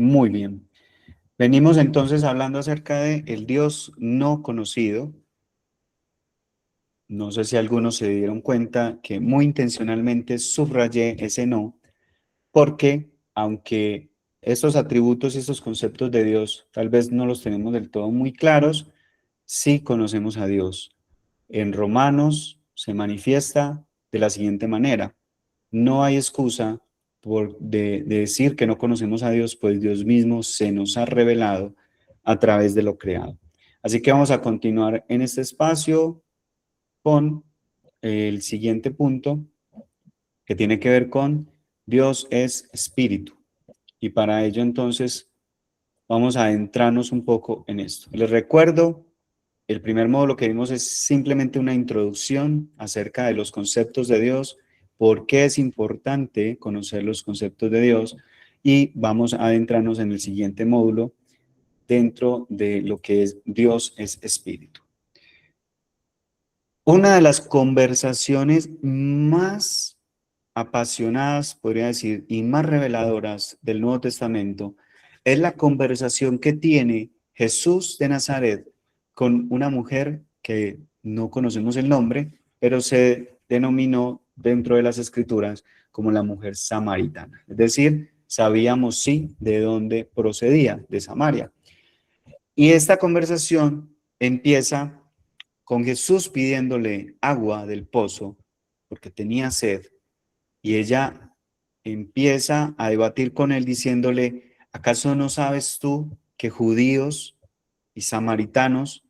Muy bien. Venimos entonces hablando acerca de el Dios no conocido. No sé si algunos se dieron cuenta que muy intencionalmente subrayé ese no, porque aunque estos atributos y estos conceptos de Dios tal vez no los tenemos del todo muy claros, sí conocemos a Dios. En Romanos se manifiesta de la siguiente manera: no hay excusa de decir que no conocemos a Dios, pues Dios mismo se nos ha revelado a través de lo creado. Así que vamos a continuar en este espacio con el siguiente punto, que tiene que ver con Dios es espíritu. Y para ello entonces vamos a adentrarnos un poco en esto. Les recuerdo, el primer módulo que vimos es simplemente una introducción acerca de los conceptos de Dios, por qué es importante conocer los conceptos de Dios, y vamos a adentrarnos en el siguiente módulo dentro de lo que es Dios es espíritu. Una de las conversaciones más apasionadas, podría decir, y más reveladoras del Nuevo Testamento es la conversación que tiene Jesús de Nazaret con una mujer que no conocemos el nombre, pero se denominó dentro de las Escrituras como la mujer samaritana. Es decir, sabíamos sí de dónde procedía, de Samaria. Y esta conversación empieza con Jesús pidiéndole agua del pozo porque tenía sed, y ella empieza a debatir con él diciéndole: ¿acaso no sabes tú que judíos y samaritanos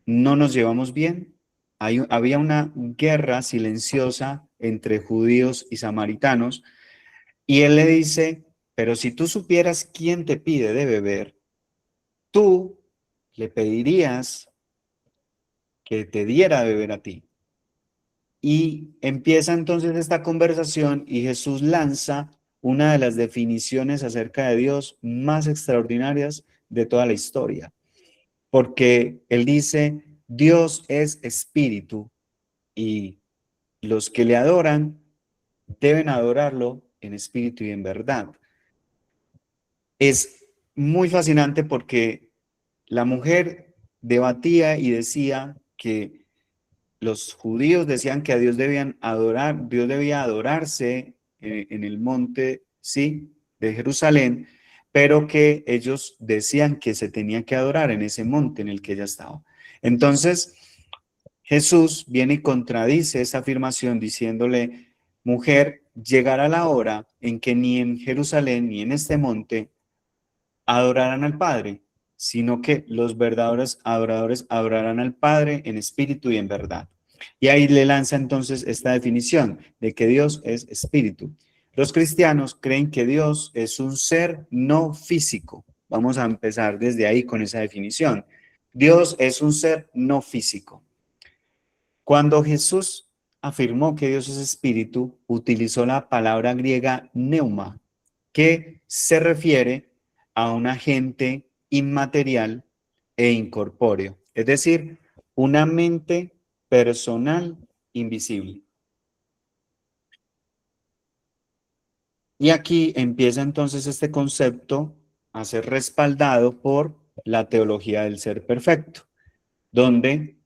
no nos llevamos bien? Había una guerra silenciosa entre judíos y samaritanos, y él le dice: pero si tú supieras quién te pide de beber, tú le pedirías que te diera de beber a ti. Y empieza entonces esta conversación y Jesús lanza una de las definiciones acerca de Dios más extraordinarias de toda la historia, porque él dice: Dios es espíritu y los que le adoran deben adorarlo en espíritu y en verdad. Es muy fascinante porque la mujer debatía y decía que los judíos decían que a Dios debían adorar, Dios debía adorarse en el monte, sí, de Jerusalén, pero que ellos decían que se tenía que adorar en ese monte en el que ella estaba. Entonces, Jesús viene y contradice esa afirmación diciéndole: mujer, llegará la hora en que ni en Jerusalén ni en este monte adorarán al Padre, sino que los verdaderos adoradores adorarán al Padre en espíritu y en verdad. Y ahí le lanza entonces esta definición de que Dios es espíritu. Los cristianos creen que Dios es un ser no físico. Vamos a empezar desde ahí con esa definición. Dios es un ser no físico. Cuando Jesús afirmó que Dios es espíritu, utilizó la palabra griega pneuma, que se refiere a un agente inmaterial e incorpóreo, es decir, una mente personal invisible. Y aquí empieza entonces este concepto a ser respaldado por la teología del ser perfecto, donde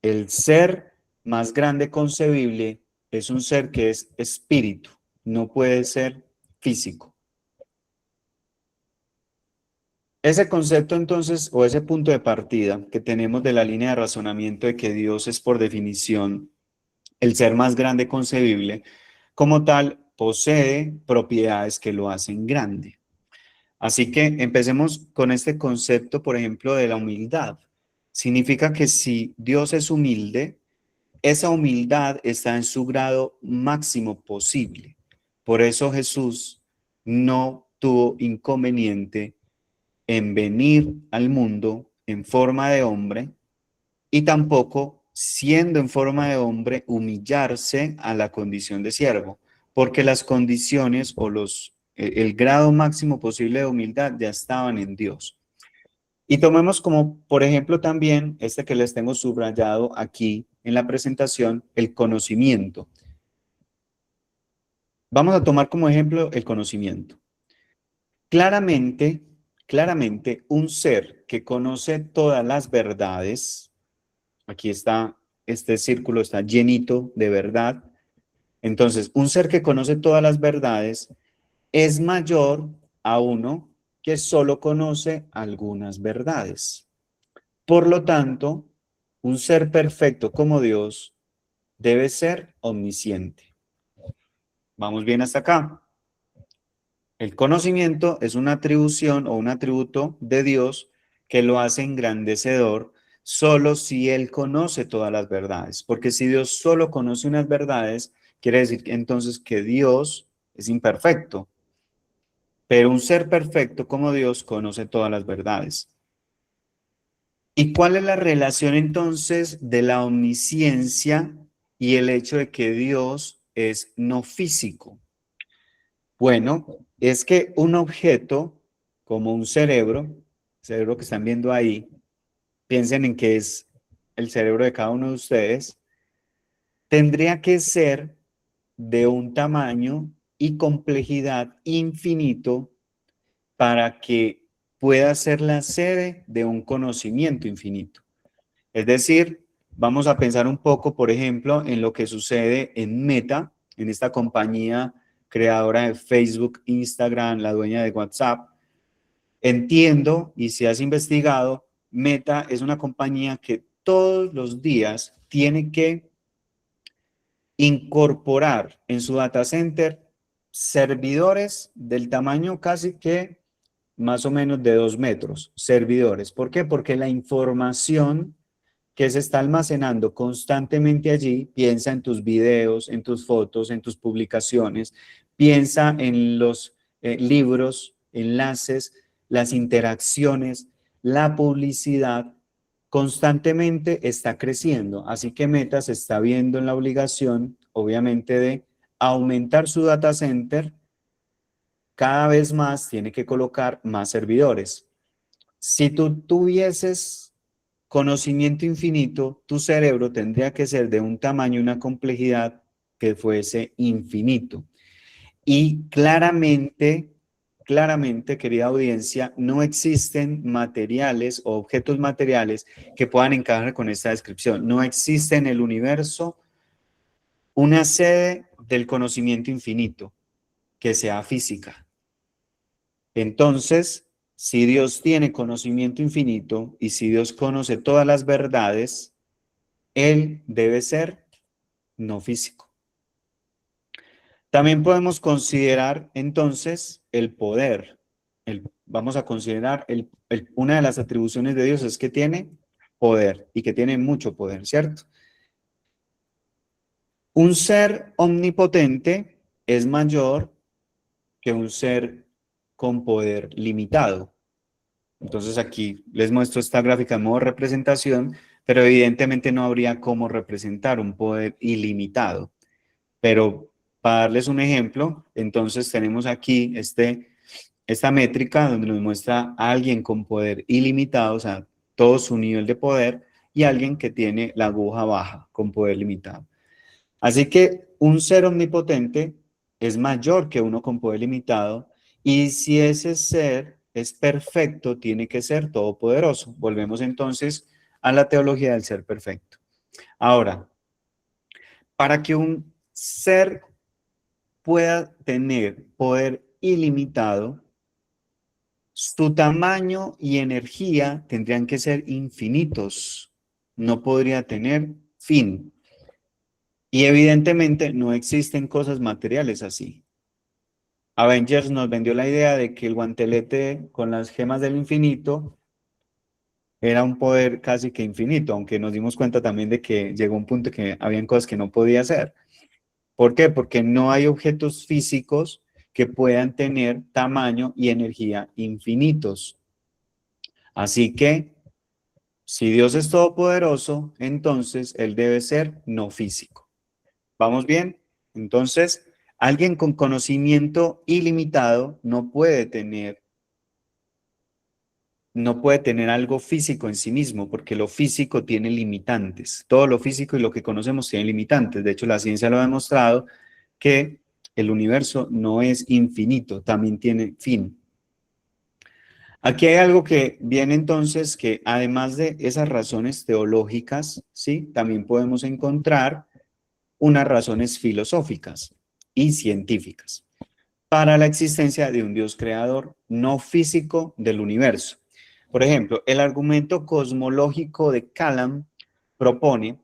el ser más grande concebible es un ser que es espíritu, no puede ser físico. Ese concepto entonces, o ese punto de partida que tenemos de la línea de razonamiento de que Dios es por definición el ser más grande concebible, como tal, posee propiedades que lo hacen grande. Así que empecemos con este concepto, por ejemplo, de la humildad. Significa que si Dios es humilde, esa humildad está en su grado máximo posible. Por eso Jesús no tuvo inconveniente en venir al mundo en forma de hombre, y tampoco, siendo en forma de hombre, humillarse a la condición de siervo, porque las condiciones o el grado máximo posible de humildad ya estaban en Dios. Y tomemos como, por ejemplo, también este que les tengo subrayado aquí en la presentación, el conocimiento. Vamos a tomar como ejemplo el conocimiento. Claramente, claramente, un ser que conoce todas las verdades, aquí está, este círculo está llenito de verdad. Entonces, un ser que conoce todas las verdades es mayor a uno que solo conoce algunas verdades. Por lo tanto, un ser perfecto como Dios debe ser omnisciente. ¿Vamos bien hasta acá? El conocimiento es una atribución o un atributo de Dios que lo hace engrandecedor solo si Él conoce todas las verdades. Porque si Dios solo conoce unas verdades, quiere decir entonces que Dios es imperfecto. Pero un ser perfecto como Dios conoce todas las verdades. ¿Y cuál es la relación entonces de la omnisciencia y el hecho de que Dios es no físico? Bueno, es que un objeto como un cerebro que están viendo ahí, piensen en que es el cerebro de cada uno de ustedes, tendría que ser de un tamaño y complejidad infinito para que pueda ser la sede de un conocimiento infinito. Es decir, vamos a pensar un poco, por ejemplo, en lo que sucede en Meta, en esta compañía creadora de Facebook, Instagram, la dueña de WhatsApp. Entiendo, y si has investigado, Meta es una compañía que todos los días tiene que incorporar en su data center servidores del tamaño casi que más o menos de 2 metros, servidores. ¿Por qué? Porque la información que se está almacenando constantemente allí, piensa en tus videos, en tus fotos, en tus publicaciones, piensa en los libros, enlaces, las interacciones, la publicidad, constantemente está creciendo. Así que Meta se está viendo en la obligación, obviamente, de aumentar su data center. Cada vez más tiene que colocar más servidores. Si tú tuvieses conocimiento infinito, tu cerebro tendría que ser de un tamaño y una complejidad que fuese infinito. Y claramente, querida audiencia, no existen materiales o objetos materiales que puedan encajar con esta descripción. No existe en el universo una sede del conocimiento infinito que sea física. Entonces, si Dios tiene conocimiento infinito y si Dios conoce todas las verdades, Él debe ser no físico. También podemos considerar entonces el poder. Vamos a considerar una de las atribuciones de Dios es que tiene poder y que tiene mucho poder, ¿cierto? Un ser omnipotente es mayor que un ser con poder limitado. Entonces aquí les muestro esta gráfica en modo representación, pero evidentemente no habría cómo representar un poder ilimitado. Pero para darles un ejemplo, entonces tenemos aquí esta métrica donde nos muestra a alguien con poder ilimitado, o sea, todo su nivel de poder, y alguien que tiene la aguja baja con poder limitado. Así que un ser omnipotente es mayor que uno con poder limitado, y si ese ser es perfecto, tiene que ser todopoderoso. Volvemos entonces a la teología del ser perfecto. Ahora, para que un ser pueda tener poder ilimitado, su tamaño y energía tendrían que ser infinitos. No podría tener fin. Y evidentemente no existen cosas materiales así. Avengers nos vendió la idea de que el guantelete con las gemas del infinito era un poder casi que infinito, aunque nos dimos cuenta también de que llegó un punto que habían cosas que no podía hacer. ¿Por qué? Porque no hay objetos físicos que puedan tener tamaño y energía infinitos. Así que, si Dios es todopoderoso, entonces Él debe ser no físico. ¿Vamos bien? Entonces, alguien con conocimiento ilimitado no puede tener algo físico en sí mismo, porque lo físico tiene limitantes. Todo lo físico y lo que conocemos tiene limitantes. De hecho, la ciencia lo ha demostrado que el universo no es infinito, también tiene fin. Aquí hay algo que viene entonces que además de esas razones teológicas, ¿sí? También podemos encontrar unas razones filosóficas y científicas para la existencia de un Dios creador no físico del universo. Por ejemplo, el argumento cosmológico de Kalam propone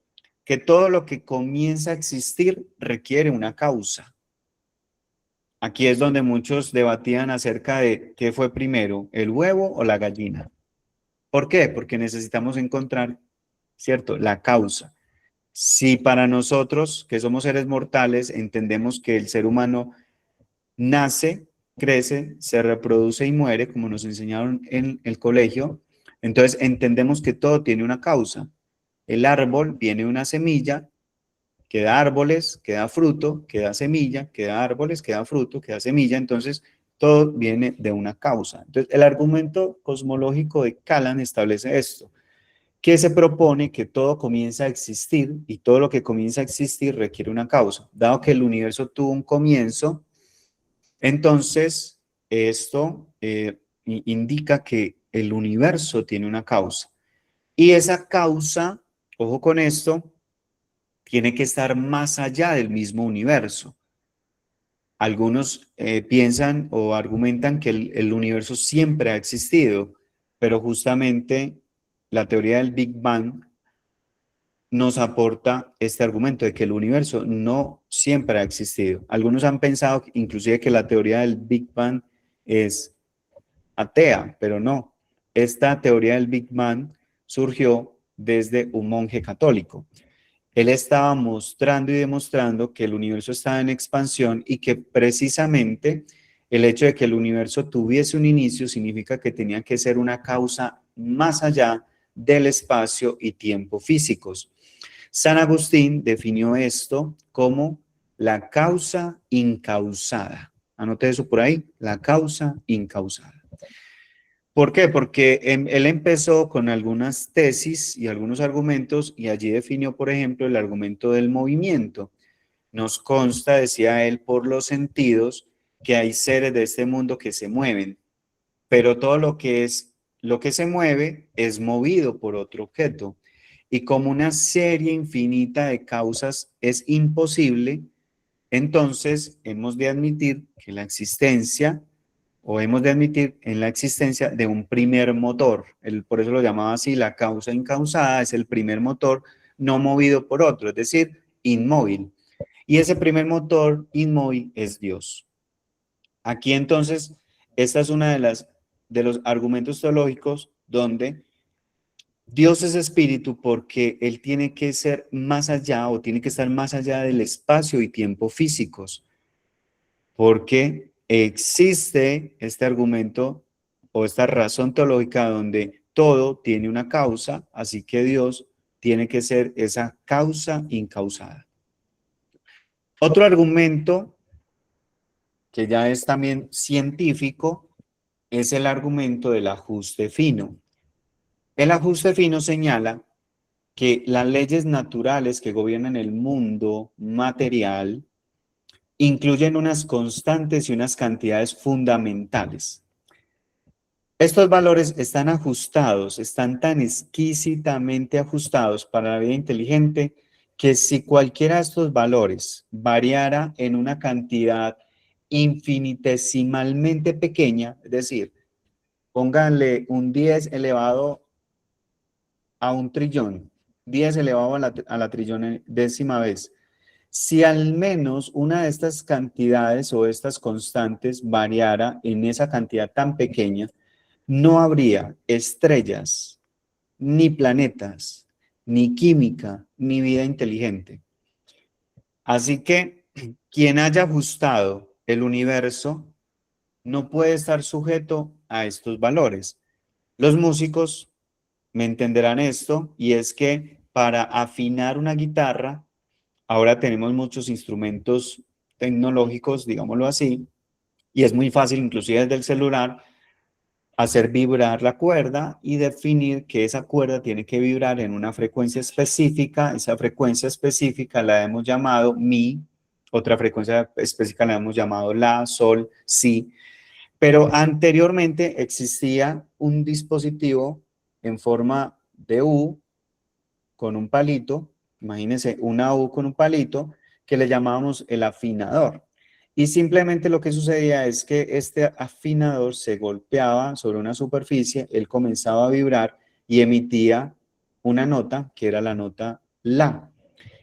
que todo lo que comienza a existir requiere una causa. Aquí es donde muchos debatían acerca de qué fue primero, el huevo o la gallina. ¿Por qué? Porque necesitamos encontrar, ¿cierto?, la causa. Si para nosotros, que somos seres mortales, entendemos que el ser humano nace, crece, se reproduce y muere, como nos enseñaron en el colegio, entonces entendemos que todo tiene una causa. El árbol viene de una semilla, que da árboles, que da fruto, que da semilla, que da árboles, que da fruto, que da semilla, entonces todo viene de una causa. Entonces el argumento cosmológico de Kalam establece esto, que se propone que todo comienza a existir y todo lo que comienza a existir requiere una causa. Dado que el universo tuvo un comienzo, entonces esto indica que el universo tiene una causa. Y esa causa, ojo con esto, tiene que estar más allá del mismo universo. Algunos piensan o argumentan que el universo siempre ha existido, pero justamente la teoría del Big Bang nos aporta este argumento de que el universo no siempre ha existido. Algunos han pensado inclusive que la teoría del Big Bang es atea, pero no. Esta teoría del Big Bang surgió desde un monje católico. Él estaba mostrando y demostrando que el universo estaba en expansión y que precisamente el hecho de que el universo tuviese un inicio significa que tenía que ser una causa más allá del espacio y tiempo físicos. San Agustín definió esto como la causa incausada. Anote eso por ahí, la causa incausada. ¿Por qué? Porque él empezó con algunas tesis y algunos argumentos y allí definió, por ejemplo, el argumento del movimiento. Nos consta, decía él, por los sentidos, que hay seres de este mundo que se mueven, pero todo lo que se mueve es movido por otro objeto. Y como una serie infinita de causas es imposible, entonces hemos de admitir que la existencia o hemos de admitir en la existencia de un primer motor. Por eso lo llamaba así, la causa incausada es el primer motor no movido por otro, es decir, inmóvil. Y ese primer motor inmóvil es Dios. Aquí entonces, esta es una de los argumentos teológicos donde Dios es espíritu porque Él tiene que ser más allá o tiene que estar más allá del espacio y tiempo físicos, porque existe este argumento o esta razón teológica donde todo tiene una causa, así que Dios tiene que ser esa causa incausada. Otro argumento que ya es también científico es el argumento del ajuste fino. El ajuste fino señala que las leyes naturales que gobiernan el mundo material incluyen unas constantes y unas cantidades fundamentales. Estos valores están ajustados, están tan exquisitamente ajustados para la vida inteligente que si cualquiera de estos valores variara en una cantidad infinitesimalmente pequeña, es decir, pónganle un 10 elevado a un trillón, 10 elevado a la trillón décima vez. Si al menos una de estas cantidades o estas constantes variara en esa cantidad tan pequeña, no habría estrellas, ni planetas, ni química, ni vida inteligente. Así que quien haya ajustado el universo no puede estar sujeto a estos valores. Los músicos me entenderán esto, y es que para afinar una guitarra, ahora tenemos muchos instrumentos tecnológicos, digámoslo así, y es muy fácil, inclusive desde el celular, hacer vibrar la cuerda y definir que esa cuerda tiene que vibrar en una frecuencia específica. Esa frecuencia específica la hemos llamado mi, otra frecuencia específica la hemos llamado la, sol, si. Pero anteriormente existía un dispositivo en forma de U con un palito, imagínense una U con un palito, que le llamábamos el afinador. Y simplemente lo que sucedía es que este afinador se golpeaba sobre una superficie, él comenzaba a vibrar y emitía una nota que era la nota La.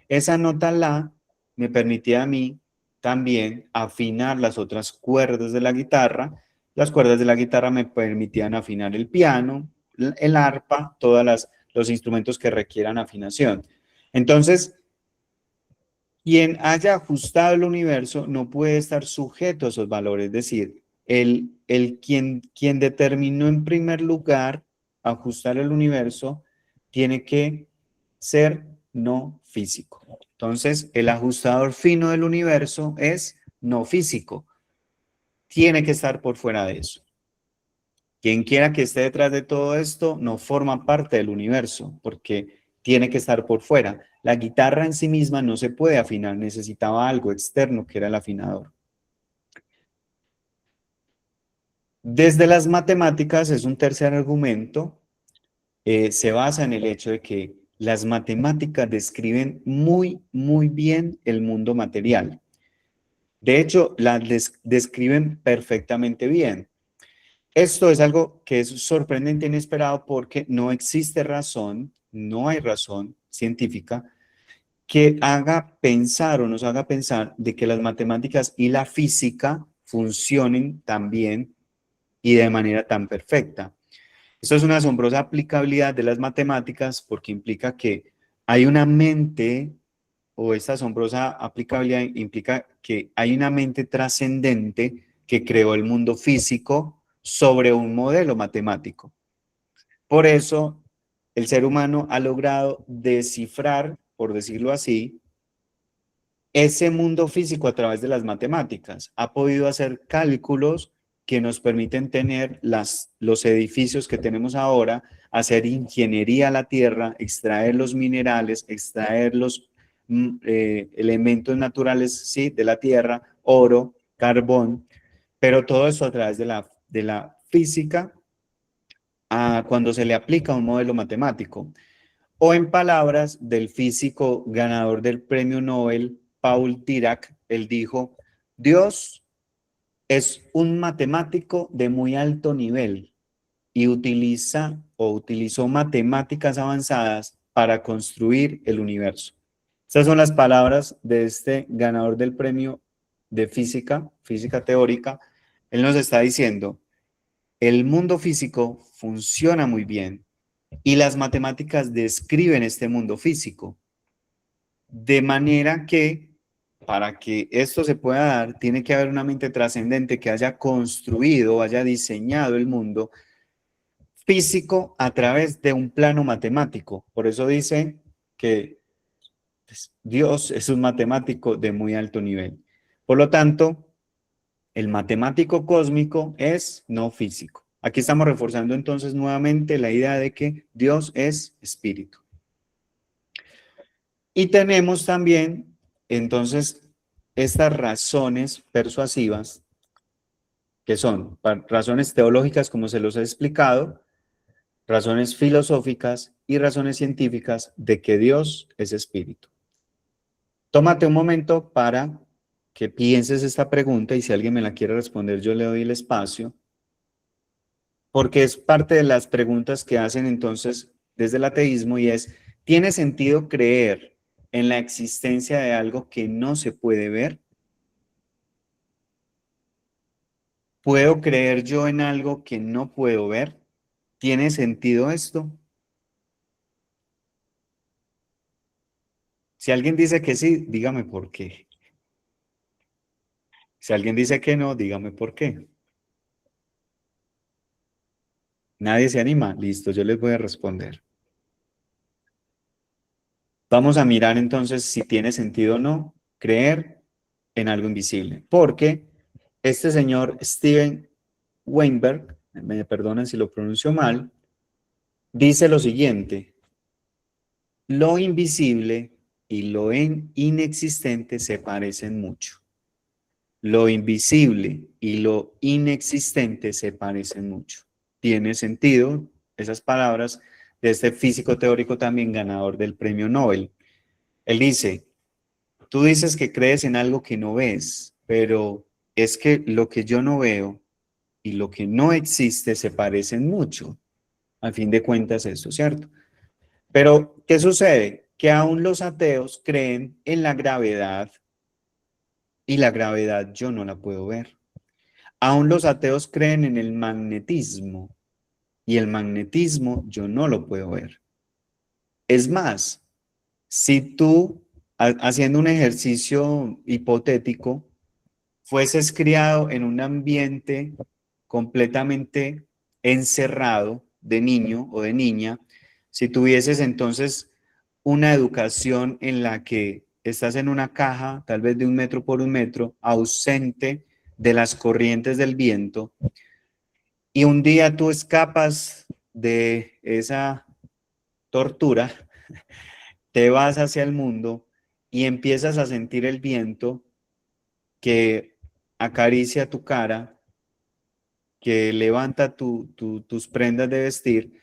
Esa nota La me permitía a mí también afinar las otras cuerdas de la guitarra. Las cuerdas de la guitarra me permitían afinar el piano, el arpa, todos los instrumentos que requieran afinación. Entonces, quien haya ajustado el universo no puede estar sujeto a esos valores. Es decir, quien determinó en primer lugar ajustar el universo tiene que ser no físico. Entonces, el ajustador fino del universo es no físico. Tiene que estar por fuera de eso. Quien quiera que esté detrás de todo esto no forma parte del universo, porque tiene que estar por fuera. La guitarra en sí misma no se puede afinar, necesitaba algo externo que era el afinador. Desde las matemáticas es un tercer argumento, se basa en el hecho de que las matemáticas describen muy bien el mundo material. De hecho, las describen perfectamente bien. Esto es algo que es sorprendente e inesperado porque no existe razón, no hay razón científica que haga pensar o nos haga pensar de que las matemáticas y la física funcionen tan bien y de manera tan perfecta. Esto es una asombrosa aplicabilidad de las matemáticas porque implica que hay una mente, o esta asombrosa aplicabilidad implica que hay una mente trascendente que creó el mundo físico sobre un modelo matemático. Por eso, el ser humano ha logrado descifrar, por decirlo así, ese mundo físico a través de las matemáticas. Ha podido hacer cálculos que nos permiten tener los edificios que tenemos ahora, hacer ingeniería a la tierra, extraer los minerales, extraer los elementos naturales, sí, de la tierra, oro, carbón, pero todo eso a través de la física cuando se le aplica un modelo matemático. O en palabras del físico ganador del premio Nobel, Paul Dirac, él dijo, Dios es un matemático de muy alto nivel y utilizó matemáticas avanzadas para construir el universo. Estas son las palabras de este ganador del premio de física teórica. Él nos está diciendo, el mundo físico funciona muy bien y las matemáticas describen este mundo físico. De manera que para que esto se pueda dar, tiene que haber una mente trascendente que haya construido, haya diseñado el mundo físico a través de un plano matemático. Por eso dice que Dios es un matemático de muy alto nivel. Por lo tanto, el matemático cósmico es no físico. Aquí estamos reforzando entonces nuevamente la idea de que Dios es espíritu. Y tenemos también entonces estas razones persuasivas, que son razones teológicas, como se los he explicado, razones filosóficas y razones científicas de que Dios es espíritu. Tómate un momento para que pienses esta pregunta y si alguien me la quiere responder, yo le doy el espacio, porque es parte de las preguntas que hacen entonces desde el ateísmo y es, ¿tiene sentido creer en la existencia de algo que no se puede ver? ¿Puedo creer yo en algo que no puedo ver? ¿Tiene sentido esto? Si alguien dice que sí, dígame por qué. Si alguien dice que no, dígame por qué. Nadie se anima. Listo, yo les voy a responder. Vamos a mirar entonces si tiene sentido o no creer en algo invisible. Porque este señor Steven Weinberg, me perdonen si lo pronuncio mal, dice lo siguiente: lo invisible y lo inexistente se parecen mucho. lo invisible y lo inexistente se parecen mucho. Tiene sentido esas palabras de este físico teórico también ganador del premio Nobel. Él dice, tú dices que crees en algo que no ves, pero es que lo que yo no veo y lo que no existe se parecen mucho. Al fin de cuentas, eso, ¿cierto? Pero, ¿qué sucede? Que aún los ateos creen en la gravedad y la gravedad yo no la puedo ver. Aún los ateos creen en el magnetismo y el magnetismo yo no lo puedo ver. Es más, si tú, haciendo un ejercicio hipotético, fueses criado en un ambiente completamente encerrado de niño o de niña, si tuvieses entonces una educación en la que estás en una caja, tal vez de 1 metro por 1 metro, ausente de las corrientes del viento, y un día tú escapas de esa tortura, te vas hacia el mundo y empiezas a sentir el viento que acaricia tu cara, que levanta tus prendas de vestir.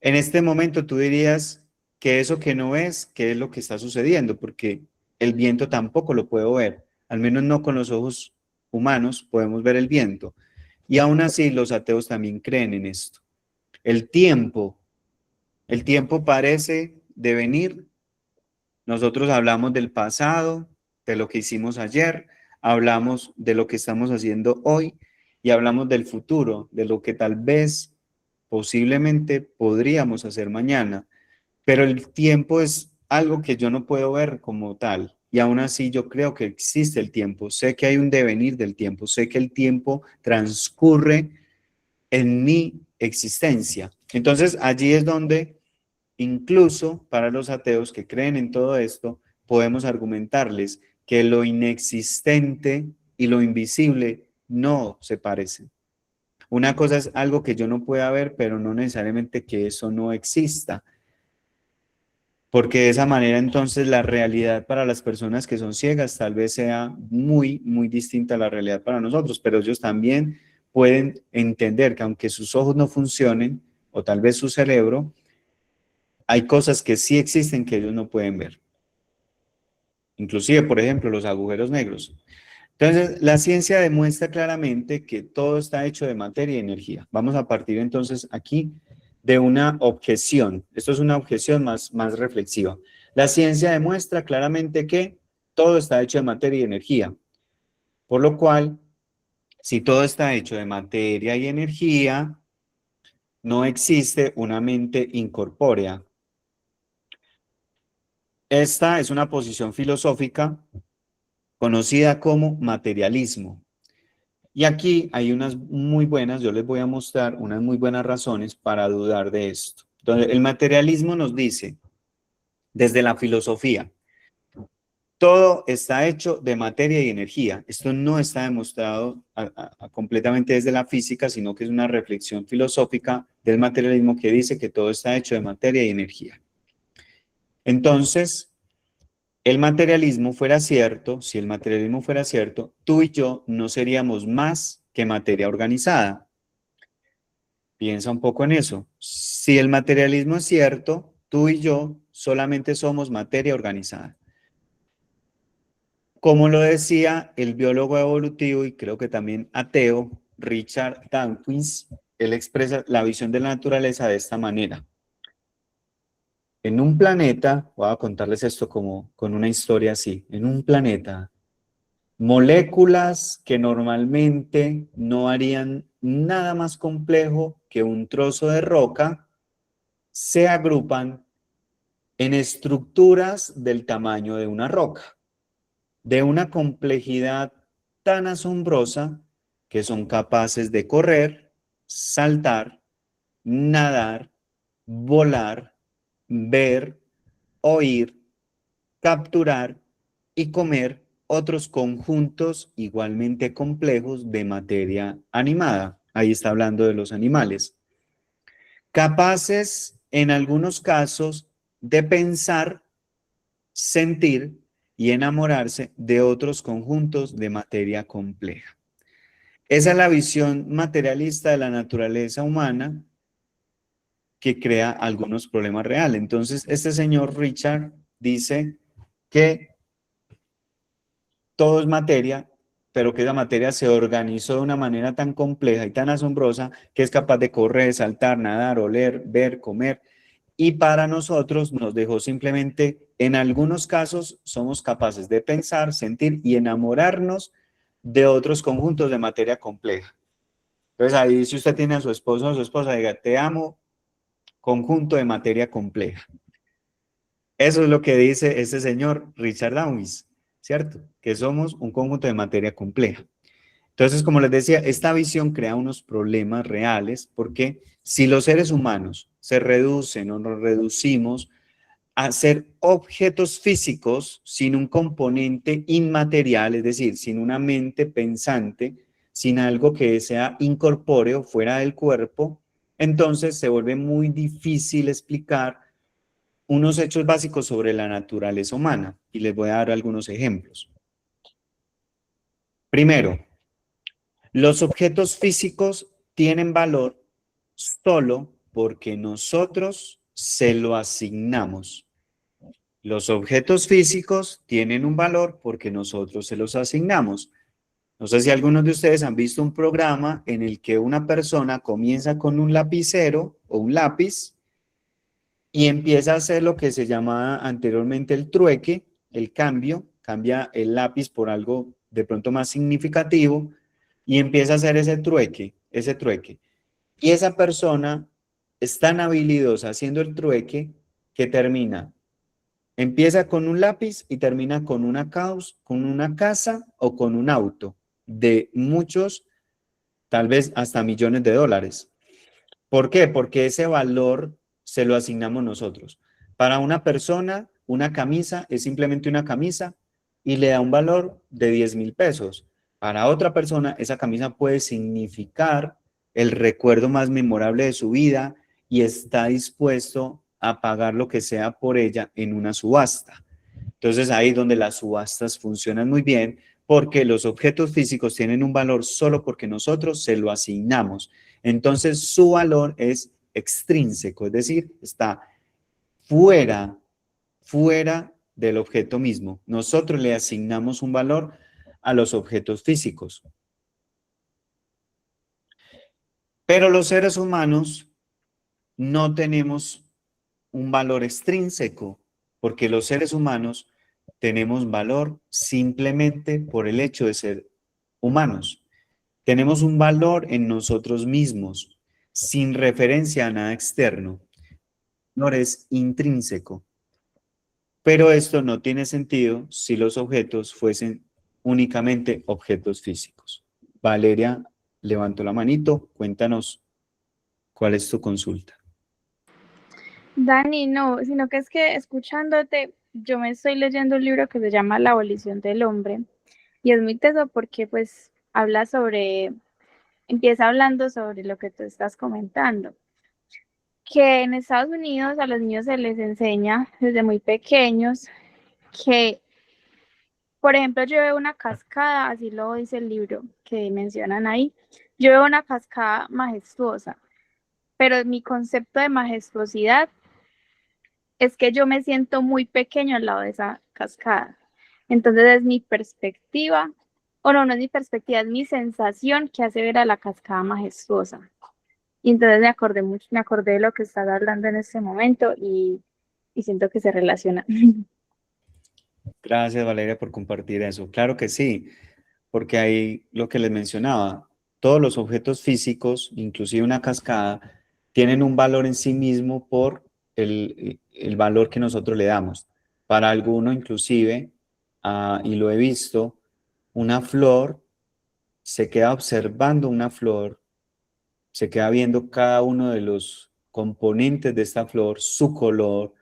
En este momento tú dirías que eso que no ves, ¿qué es lo que está sucediendo? Porque el viento tampoco lo puedo ver, al menos no con los ojos humanos podemos ver el viento. Y aún así los ateos también creen en esto. El tiempo, el tiempo parece devenir. Nosotros hablamos del pasado, de lo que hicimos ayer, hablamos de lo que estamos haciendo hoy y hablamos del futuro, de lo que tal vez, posiblemente podríamos hacer mañana. Pero el tiempo es algo que yo no puedo ver como tal. Y aún así yo creo que existe el tiempo. Sé que hay un devenir del tiempo. Sé que el tiempo transcurre en mi existencia. Entonces allí es donde incluso para los ateos que creen en todo esto, podemos argumentarles que lo inexistente y lo invisible no se parecen. Una cosa es algo que yo no pueda ver, pero no necesariamente que eso no exista. Porque de esa manera entonces la realidad para las personas que son ciegas tal vez sea muy, muy distinta a la realidad para nosotros, pero ellos también pueden entender que aunque sus ojos no funcionen, o tal vez su cerebro, hay cosas que sí existen que ellos no pueden ver. Inclusive, por ejemplo, los agujeros negros. Entonces, la ciencia demuestra claramente que todo está hecho de materia y energía. Vamos a partir entonces aquí de una objeción. Esto es una objeción más reflexiva. La ciencia demuestra claramente que todo está hecho de materia y energía. Por lo cual, si todo está hecho de materia y energía, no existe una mente incorpórea. Esta es una posición filosófica conocida como materialismo. Y aquí hay unas muy buenas, yo les voy a mostrar unas muy buenas razones para dudar de esto. Entonces, el materialismo nos dice, desde la filosofía, todo está hecho de materia y energía. Esto no está demostrado completamente desde la física, sino que es una reflexión filosófica del materialismo que dice que todo está hecho de materia y energía. Entonces, el materialismo fuera cierto, si el materialismo fuera cierto, tú y yo no seríamos más que materia organizada. Piensa un poco en eso. Si el materialismo es cierto, tú y yo solamente somos materia organizada. Como lo decía el biólogo evolutivo y creo que también ateo, Richard Dawkins, él expresa la visión de la naturaleza de esta manera. En un planeta, voy a contarles esto como con una historia así, en un planeta, moléculas que normalmente no harían nada más complejo que un trozo de roca, se agrupan en estructuras del tamaño de una roca, de una complejidad tan asombrosa que son capaces de correr, saltar, nadar, volar, ver, oír, capturar y comer otros conjuntos igualmente complejos de materia animada. Ahí está hablando de los animales. Capaces, en algunos casos, de pensar, sentir y enamorarse de otros conjuntos de materia compleja. Esa es la visión materialista de la naturaleza humana que crea algunos problemas reales. Entonces, este señor Richard dice que todo es materia, pero que la materia se organizó de una manera tan compleja y tan asombrosa que es capaz de correr, saltar, nadar, oler, ver, comer. Y para nosotros nos dejó simplemente, en algunos casos, somos capaces de pensar, sentir y enamorarnos de otros conjuntos de materia compleja. Entonces ahí si usted tiene a su esposo o a su esposa, diga, te amo, conjunto de materia compleja. Eso es lo que dice este señor Richard Dawkins, ¿cierto? Que somos un conjunto de materia compleja. Entonces, como les decía, esta visión crea unos problemas reales porque si los seres humanos se reducen o nos reducimos a ser objetos físicos sin un componente inmaterial, es decir, sin una mente pensante, sin algo que sea incorpóreo fuera del cuerpo, entonces se vuelve muy difícil explicar unos hechos básicos sobre la naturaleza humana y les voy a dar algunos ejemplos. Primero, los objetos físicos tienen valor solo porque nosotros se lo asignamos. Los objetos físicos tienen un valor porque nosotros se los asignamos. No sé si algunos de ustedes han visto un programa en el que una persona comienza con un lapicero o un lápiz y empieza a hacer lo que se llamaba anteriormente el trueque, el cambio, cambia el lápiz por algo de pronto más significativo y empieza a hacer ese trueque, ese trueque. Y esa persona es tan habilidosa haciendo el trueque que termina, empieza con un lápiz y termina con con una casa o con un auto de muchos, tal vez hasta millones de dólares. ¿Por qué? Porque ese valor se lo asignamos nosotros. Para una persona, una camisa es simplemente una camisa y le da un valor de 10.000 pesos. Para otra persona, esa camisa puede significar el recuerdo más memorable de su vida y está dispuesto a pagar lo que sea por ella en una subasta. Entonces ahí es donde las subastas funcionan muy bien porque los objetos físicos tienen un valor solo porque nosotros se lo asignamos. Entonces su valor es extrínseco, es decir, está fuera, fuera del objeto mismo. Nosotros le asignamos un valor a los objetos físicos. Pero los seres humanos no tenemos un valor extrínseco, porque los seres humanos tenemos valor simplemente por el hecho de ser humanos. Tenemos un valor en nosotros mismos, sin referencia a nada externo. No es intrínseco. Pero esto no tiene sentido si los objetos fuesen únicamente objetos físicos. Valeria, levanto la manito, cuéntanos cuál es tu consulta. Dani, no, sino que es que escuchándote, yo me estoy leyendo un libro que se llama La abolición del hombre y es muy teso porque pues habla sobre, empieza hablando sobre lo que tú estás comentando, que en Estados Unidos a los niños se les enseña desde muy pequeños que, por ejemplo, yo veo una cascada, así lo dice el libro que mencionan ahí, yo veo una cascada majestuosa, pero mi concepto de majestuosidad es que yo me siento muy pequeño al lado de esa cascada. Entonces es mi perspectiva, o no, no es mi perspectiva, es mi sensación que hace ver a la cascada majestuosa. Y entonces me acordé mucho, me acordé de lo que estás hablando en este momento y siento que se relaciona. Gracias, Valeria, por compartir eso. Claro que sí, porque ahí lo que les mencionaba, todos los objetos físicos, inclusive una cascada, tienen un valor en sí mismo por el valor que nosotros le damos. Para alguno, inclusive, y lo he visto, una flor, se queda observando una flor, se queda viendo cada uno de los componentes de esta flor, su color,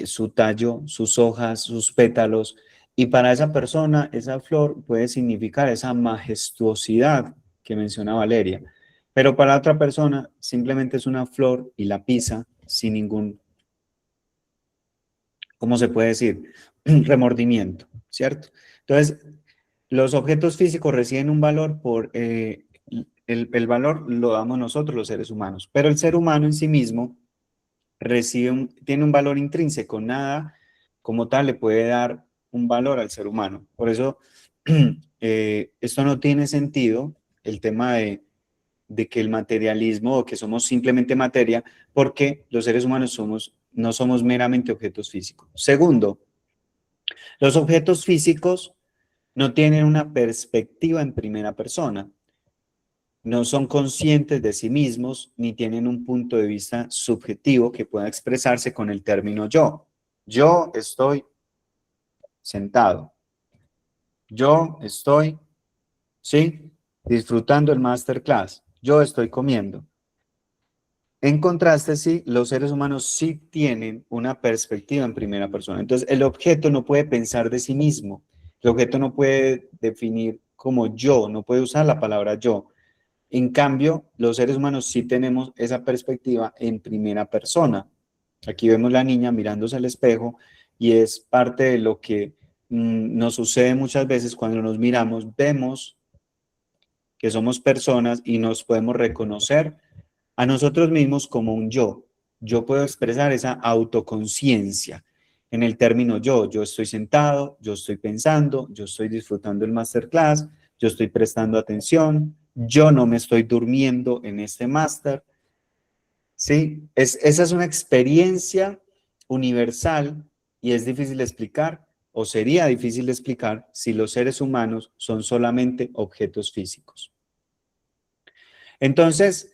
su tallo, sus hojas, sus pétalos, y para esa persona esa flor puede significar esa majestuosidad que menciona Valeria, pero para otra persona simplemente es una flor y la pisa sin ningún ¿cómo se puede decir? Remordimiento, ¿cierto? Entonces, los objetos físicos reciben un valor por, el valor lo damos nosotros los seres humanos, pero el ser humano en sí mismo tiene un valor intrínseco, nada como tal le puede dar un valor al ser humano. Por eso, esto no tiene sentido, el tema de que el materialismo o que somos simplemente materia, porque los seres humanos no somos meramente objetos físicos. Segundo, los objetos físicos no tienen una perspectiva en primera persona, no son conscientes de sí mismos ni tienen un punto de vista subjetivo que pueda expresarse con el término yo. Yo estoy sentado. Yo estoy, ¿sí? Disfrutando el masterclass. Yo estoy comiendo. En contraste, sí, los seres humanos sí tienen una perspectiva en primera persona. Entonces, el objeto no puede pensar de sí mismo. El objeto no puede definir como yo, no puede usar la palabra yo. En cambio, los seres humanos sí tenemos esa perspectiva en primera persona. Aquí vemos la niña mirándose al espejo y es parte de lo que nos sucede muchas veces cuando nos miramos, vemos que somos personas y nos podemos reconocer a nosotros mismos como un yo. Yo puedo expresar esa autoconciencia en el término yo. Yo estoy sentado, yo estoy pensando, yo estoy disfrutando el masterclass, yo estoy prestando atención, yo no me estoy durmiendo en este máster. ¿Sí? Esa es una experiencia universal y es difícil de explicar o sería difícil de explicar si los seres humanos son solamente objetos físicos. Entonces,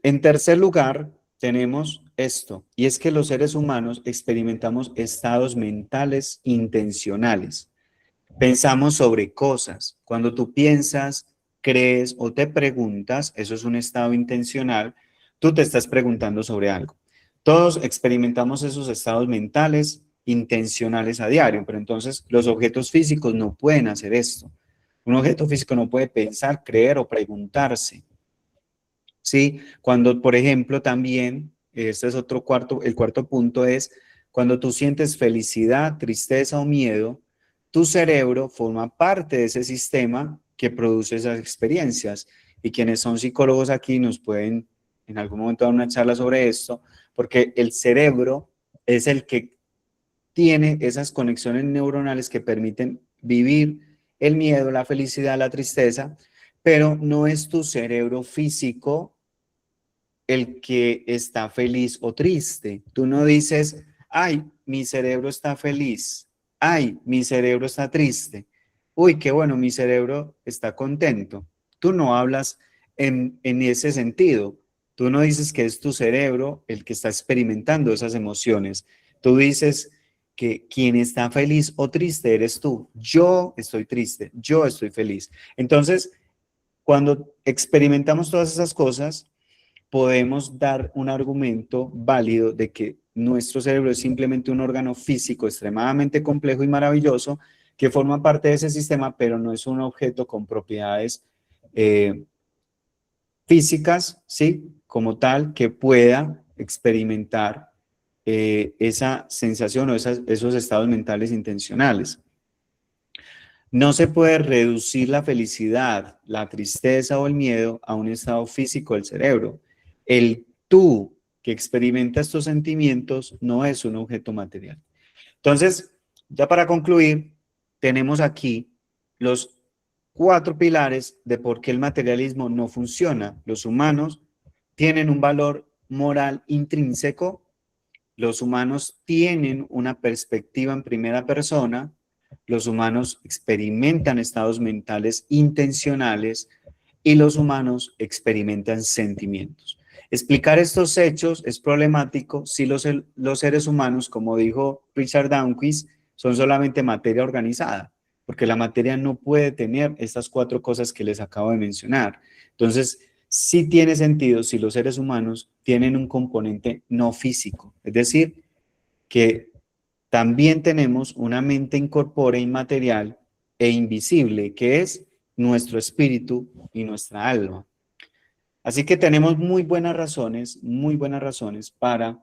en tercer lugar, tenemos esto, y es que los seres humanos experimentamos estados mentales intencionales. Pensamos sobre cosas. Cuando tú piensas, crees o te preguntas, eso es un estado intencional, tú te estás preguntando sobre algo. Todos experimentamos esos estados mentales intencionales a diario, pero entonces los objetos físicos no pueden hacer esto. Un objeto físico no puede pensar, creer o preguntarse. ¿Sí? Cuando, por ejemplo, también, este es el cuarto punto es, cuando tú sientes felicidad, tristeza o miedo, tu cerebro forma parte de ese sistema que produce esas experiencias. Y quienes son psicólogos aquí nos pueden en algún momento dar una charla sobre esto, porque el cerebro es el que tiene esas conexiones neuronales que permiten vivir el miedo, la felicidad, la tristeza, pero no es tu cerebro físico el que está feliz o triste. Tú no dices, ay, mi cerebro está feliz, ay, mi cerebro está triste, uy, qué bueno, mi cerebro está contento. Tú no hablas en ese sentido. Tú no dices que es tu cerebro el que está experimentando esas emociones. Tú dices que quien está feliz o triste eres tú. Yo estoy triste, yo estoy feliz. Entonces, cuando experimentamos todas esas cosas, podemos dar un argumento válido de que nuestro cerebro es simplemente un órgano físico extremadamente complejo y maravilloso que forma parte de ese sistema, pero no es un objeto con propiedades físicas, ¿sí? Como tal, que pueda experimentar esa sensación o esos estados mentales intencionales. No se puede reducir la felicidad, la tristeza o el miedo a un estado físico del cerebro. El tú que experimenta estos sentimientos no es un objeto material. Entonces, ya para concluir, tenemos aquí los 4 pilares de por qué el materialismo no funciona. Los humanos tienen un valor moral intrínseco, los humanos tienen una perspectiva en primera persona, los humanos experimentan estados mentales intencionales y los humanos experimentan sentimientos. Explicar estos hechos es problemático si los seres humanos, como dijo Richard Dawkins, son solamente materia organizada, porque la materia no puede tener estas 4 cosas que les acabo de mencionar. Entonces, sí tiene sentido si los seres humanos tienen un componente no físico, es decir, que también tenemos una mente incorpórea inmaterial e invisible, que es nuestro espíritu y nuestra alma. Así que tenemos muy buenas razones para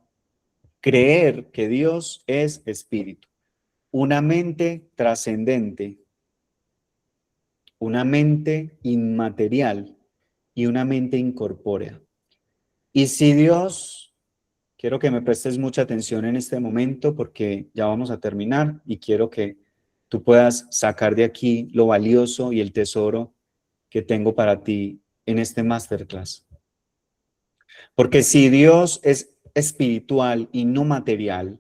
creer que Dios es espíritu, una mente trascendente, una mente inmaterial y una mente incorpórea. Y si Dios, quiero que me prestes mucha atención en este momento porque ya vamos a terminar y quiero que tú puedas sacar de aquí lo valioso y el tesoro que tengo para ti en este masterclass. Porque si Dios es espiritual y no material,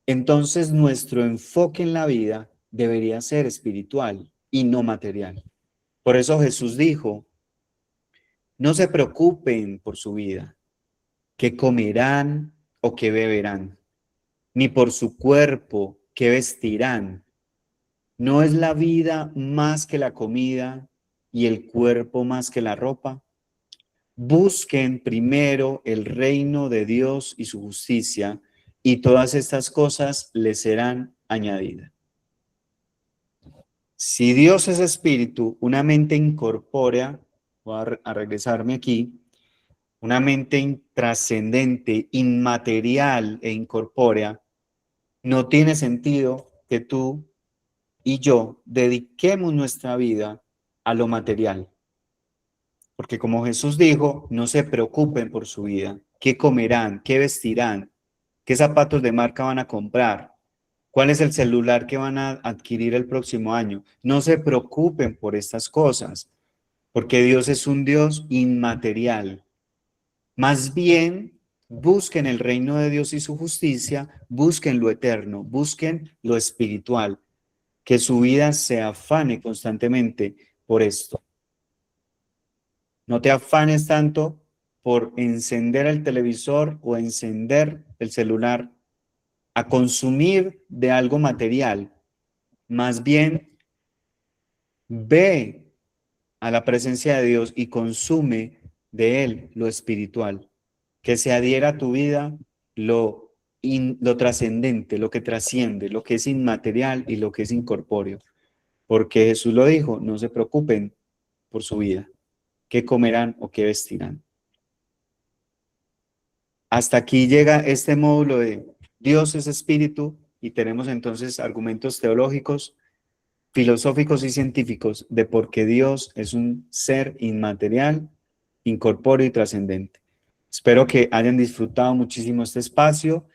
entonces nuestro enfoque en la vida debería ser espiritual y no material. Por eso Jesús dijo, no se preocupen por su vida, qué comerán o qué beberán, ni por su cuerpo, qué vestirán. ¿No es la vida más que la comida y el cuerpo más que la ropa? Busquen primero el reino de Dios y su justicia, y todas estas cosas les serán añadidas. Si Dios es espíritu, una mente incorpórea, voy a regresarme aquí, una mente intrascendente, inmaterial e incorpórea, no tiene sentido que tú y yo dediquemos nuestra vida a lo material. Porque como Jesús dijo, no se preocupen por su vida. ¿Qué comerán? ¿Qué vestirán? ¿Qué zapatos de marca van a comprar? ¿Cuál es el celular que van a adquirir el próximo año? No se preocupen por estas cosas, porque Dios es un Dios inmaterial. Más bien, busquen el reino de Dios y su justicia, busquen lo eterno, busquen lo espiritual, que su vida se afane constantemente por esto. No te afanes tanto por encender el televisor o encender el celular a consumir de algo material. Más bien, ve a la presencia de Dios y consume de Él lo espiritual. Que se adhiera a tu vida lo trascendente, lo que trasciende, lo que es inmaterial y lo que es incorpóreo. Porque Jesús lo dijo, no se preocupen por su vida, qué comerán o qué vestirán. Hasta aquí llega este módulo de Dios es espíritu y tenemos entonces argumentos teológicos, filosóficos y científicos de por qué Dios es un ser inmaterial, incorpóreo y trascendente. Espero que hayan disfrutado muchísimo este espacio